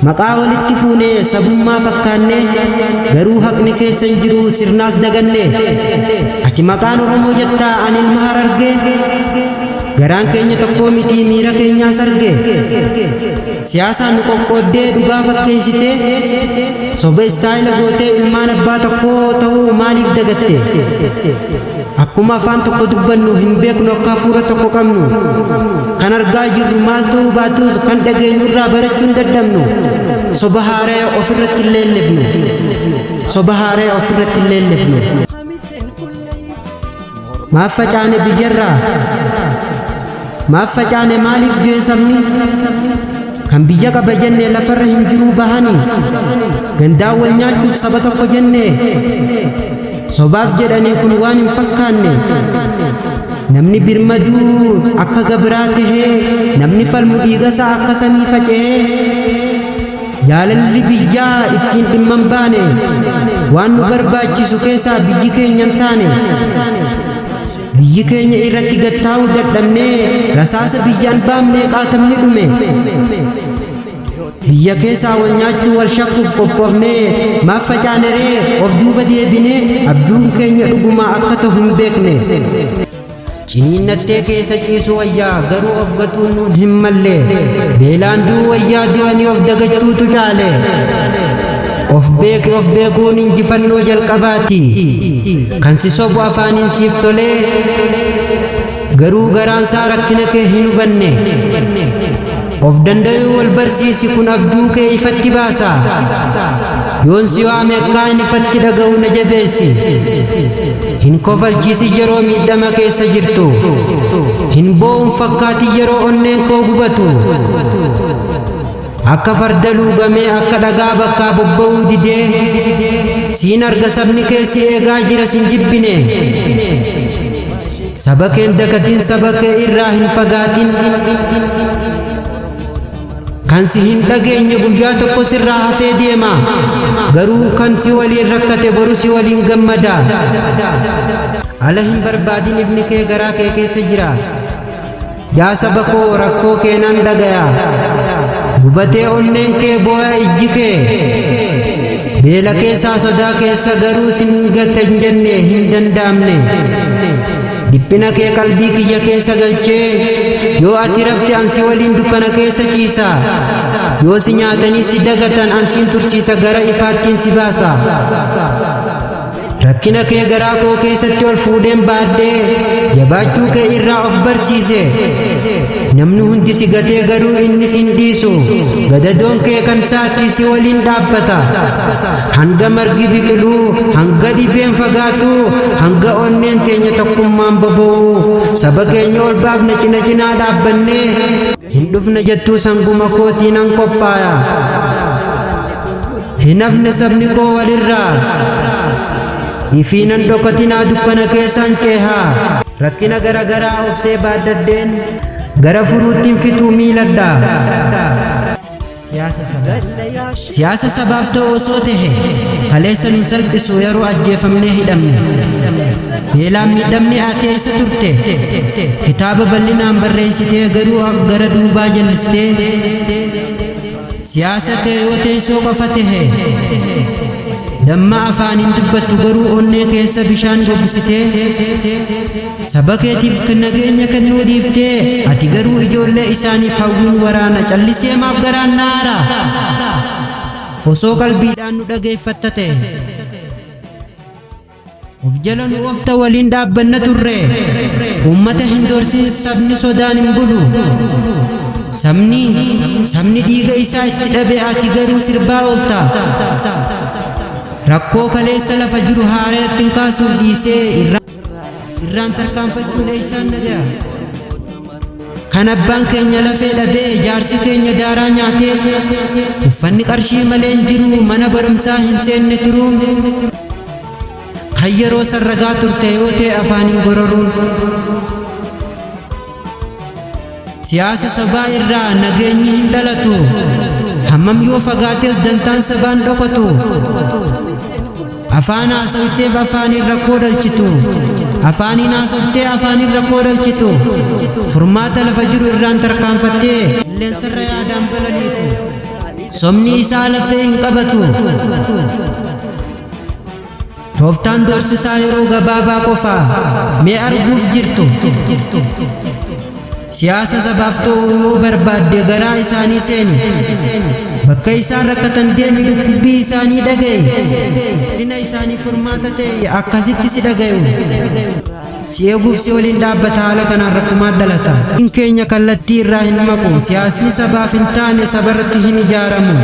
maqaa walitti fuune sabummaa fakkaanne garuu haqni keessa hin jiru sirnaas daganne ati maqaan Oromoo jettaa ani ilma Harargee garaan keenya tokko miti miira keenyaa sarge siyaasaan nu qoqqooddee dhugaa fakkeessite soba istaayila gootee ilmaan abbaa tokko ta'uu maaliif dagatte akkuma afaan tokko dubbannu hin beeknu akka hafuura tokko qabnu kan argaa jirru maal ta'uu baatus kan dhageenyu irraa barachuu hin dadhabnu soba haaree ofirratti hin leellifnu maaf facaane biyyarraa maaf facaane maaliif du'e sabni kan biyya qaba jenne lafarra hin jiru bahanii gandaa wal nyaachuuf saba tokko jenne sobaaf jedhanii kun waan hin fakkaanne namni birmaduu akka gabraa tahee namni falmu dhiigasaa akka samii faca'ee jaalalli biyyaa ittiin dhimma hin baane waan nu barbaachisu keessaa biyyi keenya hin taane biyyi keenya irratti gattaa'uu dadhabnee rasaasa biyyaan baamnee qaatamni dhume biyya keessaa wal nyaachuu wal shakkuuf qophoofnee maaf facaaneree of duuba deebinee abjuun keenya dhugumaa akka ta'u hin beekne ciniinnattee keessa ciisu wayyaa garuu of gatuun nuun hin malle beelaan du'uu wayyaa du'anii of dagachuutu caale of beekuun injifannoo jalqabaati kan si sobu afaaniin siif tolee garuu garaansaa rakkina kee hin hubanne of danda'uu wal barsiisi kun abjuu kee ifatti baasa yoon si waame akka inni ifatti dhaga'u na jabeessi hin kofalchiisi yeroo miidhama keessa jirtu hin boo'uun fakkaati yeroo onneen koo gubatu akka farda luugamee akka dhagaa bakkaa bobba'uu didee siin arga sabni keessi eegaa jira sin jibbine saba keen dagatiin saba kee irraa hin fagaatin kan si hin dhageenye guyyaa tokko sirraa hafee deema garuu kan si waliin rakkate boru si waliin gammada ala hin barbaadin ibni kee garaa kee keessa jira yaa saba koo rakkoo kee nan dhagaya gubatee onneen kee boo'a ijji kee beela keessaa sodaa keessa garuu sin galte hin jenne hin danda'amne dhiphina kee qalbii kiyya keessa galchee yoo ati rafte ansi waliin dukkana keessa ciisa yoo si nyaatanii si dagatan ansiin tursiisa gara ifaattiin si baasa rakkina kee garaa koo keessatti ol fuudheen baaddee jabaachuu kee irraa of barsiise namni hundi si gatee garuu inni sin dhiisu gadadoon kee kan saatii si waliin dhaabbata hanga margi biqiluu hanga dhibeen fagaatu hanga onneen teenya tokkummaan boba'u saba keenya ol baafna cina cinaa dhaabbannee hin dhufna jettuu sanguma kootii nan qophaaya hin hafne sabni koo walirraa ifiinan dhokatinaa dukkana keessaan ceehaa rakkina garagaraa obsee baaddadheen gara furuuttiin fixuu miiladha siyaasa sabaaf ta'u osoo tahe kaleessa nu salphisu yeroo ajjeefamnee hidhamne beelaan miidhamne ati eessa turte kitaaba bal'inaan barreessitee garuu gara duubaa jallistee siyaasa ta'e yoo teessoo qofa tahe damma afaaniin dubbattu garuu onnee keessa bishaan gogsitee saba keetiif nageenya kennuu dhiiftee ati garuu ijoollee isaaniif hawwiin waraana callisee maaf garaan naara osoo qalbiidhaan nu dhageeffatta ta'e of jala nu ofta waliin dhaabbanna turre ummata hin dorsiin sabni sodaan hin bulu sabni dhiiga isaa itti dhabe ati garuu sirbaa oolta rakkoo kaleessa lafa jiru haareetti hin kaasuu dhiisee irraan tarkaanfachuudha isaan nagaya kan abbaan keenya lafee dhabee jaarsi keenya daaraa nyaatee uffanni qarshii malee hin jiru mana barumsaa hin seenne turuu kan yeroo sarragaa turte yoo ta'e afaaniin gororuun siyaasa sabaa irraa nageenyi hin dhalatu hammam yoo fagaatees dantaan sabaan dhokatu afaan haasawiteef afaaniin rakkoo dhalchitu afaanii naasoftee afaanii rakkoo dhalchitu furmaata lafa jiru irraan tarkaanfattee qilleensarra yaadaan balaliitu somni isaa lafee hin qabatu tooftaan doorsisaa yeroo gabaabaa qofaa mee arguuf jirtu siyaasa sabaaf ta'uu barbaadde garaa isaanii seeni bakka isaan rakkatan deemi dubbii isaanii dhagaye dina isaanii furmaata ta'e akkasitti si dhagayu si eeguuf si waliin dhaabbata haala kanaan rakkumaa dhalata in keenya kallattii irraa hin maqu siyaasni sabaaf hin taane sabarratti hin ijaaramu